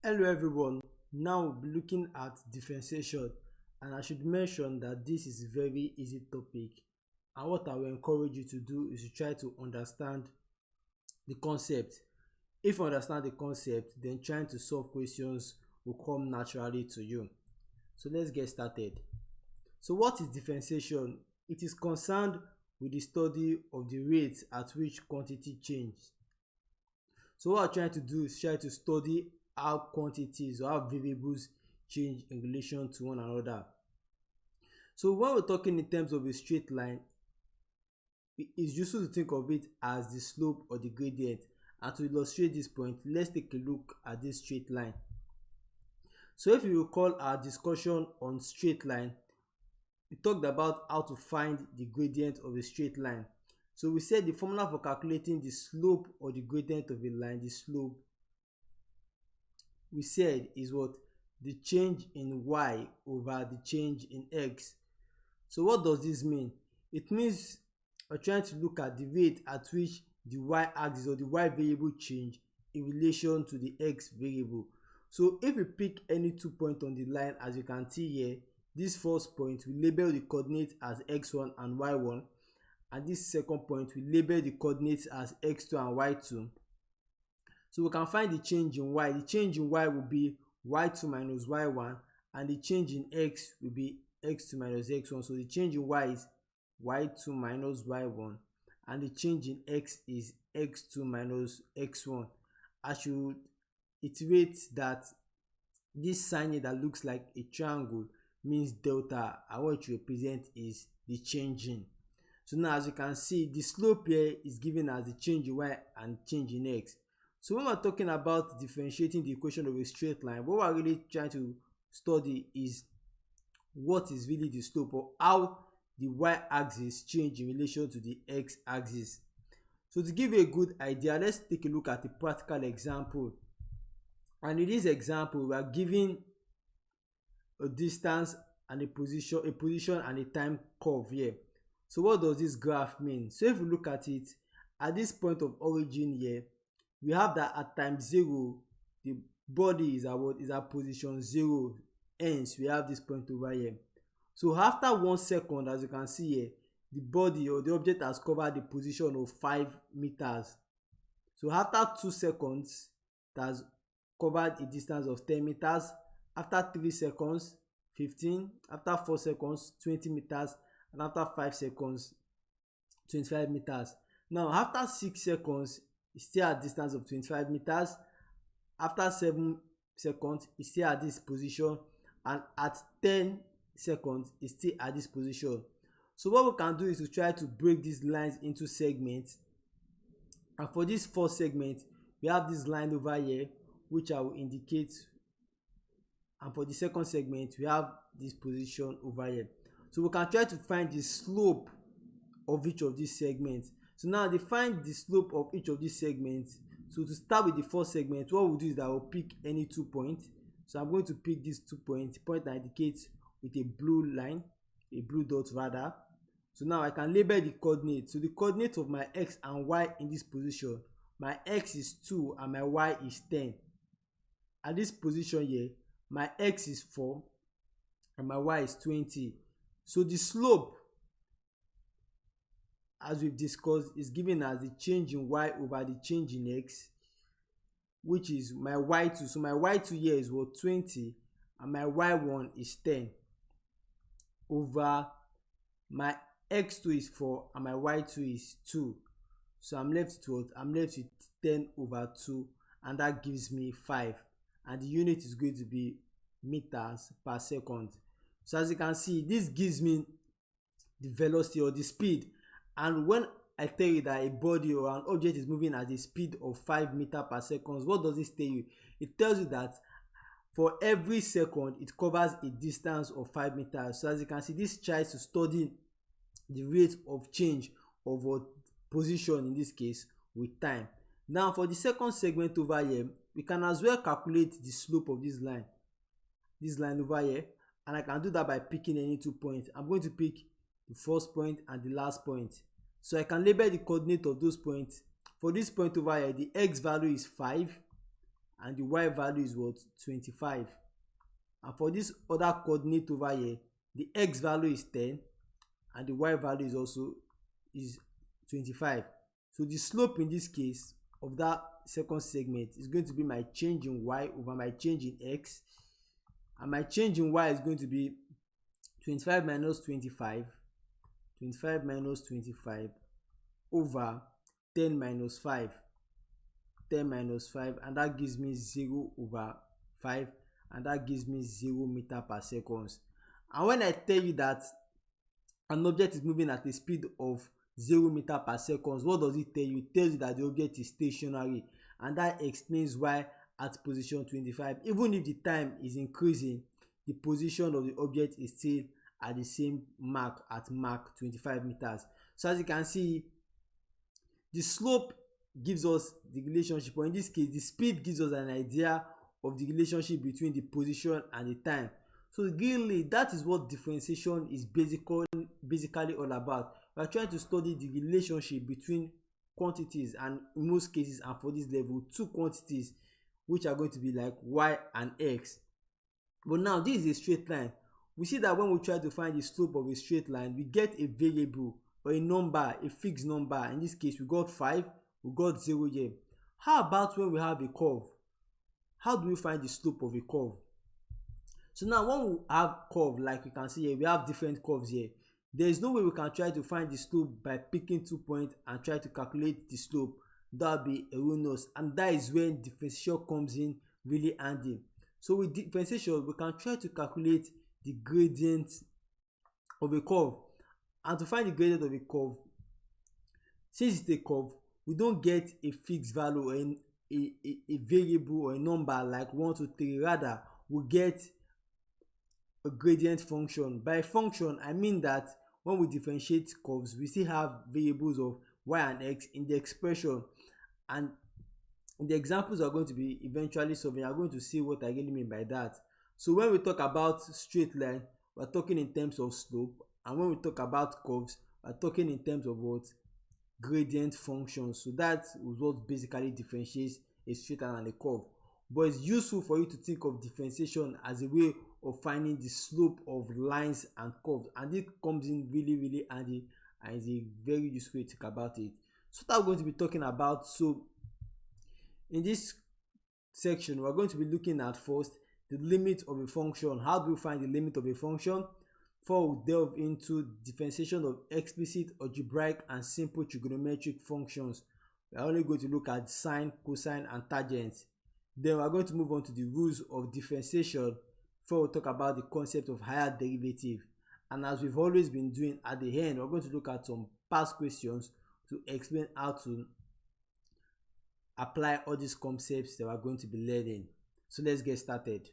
Hello everyone, now we'll be looking at differentiation, and I should mention that this is a very easy topic, and what I will encourage you to do is to try to understand the concept. If you understand the concept, then trying to solve questions will come naturally to you. So let's get started. So what is differentiation? It is concerned with the study of the rate at which quantity changes. So what I'm trying to do is try to study how quantities or how variables change in relation to one another. So when we're talking in terms of a straight line, it's useful to think of it as the slope or the gradient. And to illustrate this point, let's take a look at this straight line. So if you recall our discussion on straight line, we talked about how to find the gradient of a straight line. So we said the formula for calculating the slope or the gradient of a line, the slope, we said is what? The change in y over the change in x. So what does this mean? It means we're trying to look at the rate at which the y axis or the y variable change in relation to the x variable. So if we pick any 2 points on the line, as you can see here, this first point we label the coordinates as x1 and y1, and this second point we label the coordinates as x2 and y2. So we can find the change in y. The change in y will be y2 minus y1, and the change in x will be x2 minus x1. So the change in y is y2 minus y1, and the change in x is x2 minus x1. I should iterate that this sign here that looks like a triangle means delta, and what it represents is the change in. So now as you can see, the slope here is given as the change in y and change in x. So when we're talking about differentiating the equation of a straight line, what we're really trying to study is what is really the slope, or how the y-axis change in relation to the x-axis. So to give you a good idea, let's take a look at a practical example. And in this example, we are given a distance and a position and a time curve here. So what does this graph mean? So if you look at it, at this point of origin here, we have that at time 0, the body is at what? Is at position 0. Hence, we have this point over here. So after 1 second, as you can see here, the body or the object has covered the position of 5 meters. So after 2 seconds, it has covered a distance of 10 meters. After 3 seconds, 15. After 4 seconds, 20 meters. And after 5 seconds, 25 meters. Now after 6 seconds, it's still at distance of 25 meters. After 7 seconds, it's still at this position, and at 10 seconds, it's still at this position. So what we can do is to try to break these lines into segments, and for this first segment, we have this line over here which I will indicate, and for the second segment, we have this position over here. So we can try to find the slope of each of these segments. So now define the slope of each of these segments. So to start with the first segment, what we'll do is that we'll pick any 2 points. So I'm going to pick these 2 points, point that indicates with a blue line, a blue dot rather. So now I can label the coordinates. So the coordinates of my x and y in this position, my x is 2 and my y is 10. At this position here, my x is 4 and my y is 20. So the slope, as we've discussed, is given as the change in y over the change in x, which is my y2. So my y2 here is what? 20, and my y1 is 10, over my x2 is 4 and my y2 is 2. So I'm left with what? I'm left with 10 over 2, and that gives me 5, and the unit is going to be meters per second. So as you can see, this gives me the velocity or the speed. And when I tell you that a body or an object is moving at a speed of 5 meters per second, what does this tell you? It tells you that for every second, it covers a distance of 5 meters. So as you can see, this tries to study the rate of change of a position, in this case, with time. Now for the second segment over here, we can as well calculate the slope of this line over here, and I can do that by picking any 2 points. I'm going to pick the first point and the last point. So I can label the coordinate of those points. For this point over here, the x value is 5 and the y value is what? 25. And for this other coordinate over here, the x value is 10 and the y value is also is 25. So the slope in this case of that second segment is going to be my change in y over my change in x, and my change in y is going to be 25 minus 25 minus 25 over 10 minus 5, and that gives me 0 over 5, and that gives me 0 meter per second. And when I tell you that an object is moving at a speed of 0 meter per second, what does it tell you? It tells you that the object is stationary, and that explains why at position 25, even if the time is increasing, the position of the object is still at the same mark, at mark 25 meters. So as you can see, the slope gives us the relationship, or in this case the speed gives us an idea of the relationship between the position and the time. So really, that is what differentiation is basically all about. We are trying to study the relationship between quantities, and in most cases, and for this level, two quantities, which are going to be like y and x. But now this is a straight line. We see that when we try to find the slope of a straight line, we get a variable or a number, a fixed number. In this case, we got 5, we got 0 here. How about when we have a curve? How do we find the slope of a curve? So now when we have curve, like you can see here, we have different curves here. There is no way we can try to find the slope by picking 2 points and try to calculate the slope. That would be erroneous, and that is when differentiation comes in really handy. So with differentiation, we can try to calculate the gradient of a curve. And to find the gradient of a curve, since it's a curve, we don't get a fixed value or a variable or a number like 1, 2, 3. Rather, we get a gradient function. By function, I mean that when we differentiate curves, we still have variables of y and x in the expression, and in the examples we are going to be eventually solving, you are going to see what I really mean by that. So when we talk about straight line, we are talking in terms of slope, and when we talk about curves, we are talking in terms of what? Gradient functions. So that is what basically differentiates a straight line and a curve. But it's useful for you to think of differentiation as a way of finding the slope of lines and curves, and it comes in really handy, and is a very useful way to think about it. So that we're going to be talking about. So in this section, we're going to be looking at first the limit of a function. How do we find the limit of a function? Before we delve into differentiation of explicit, algebraic, and simple trigonometric functions, we are only going to look at sine, cosine, and tangent. Then we are going to move on to the rules of differentiation before we talk about the concept of higher derivative. And as we've always been doing, at the end, we're going to look at some past questions to explain how to apply all these concepts that we're going to be learning. So let's get started.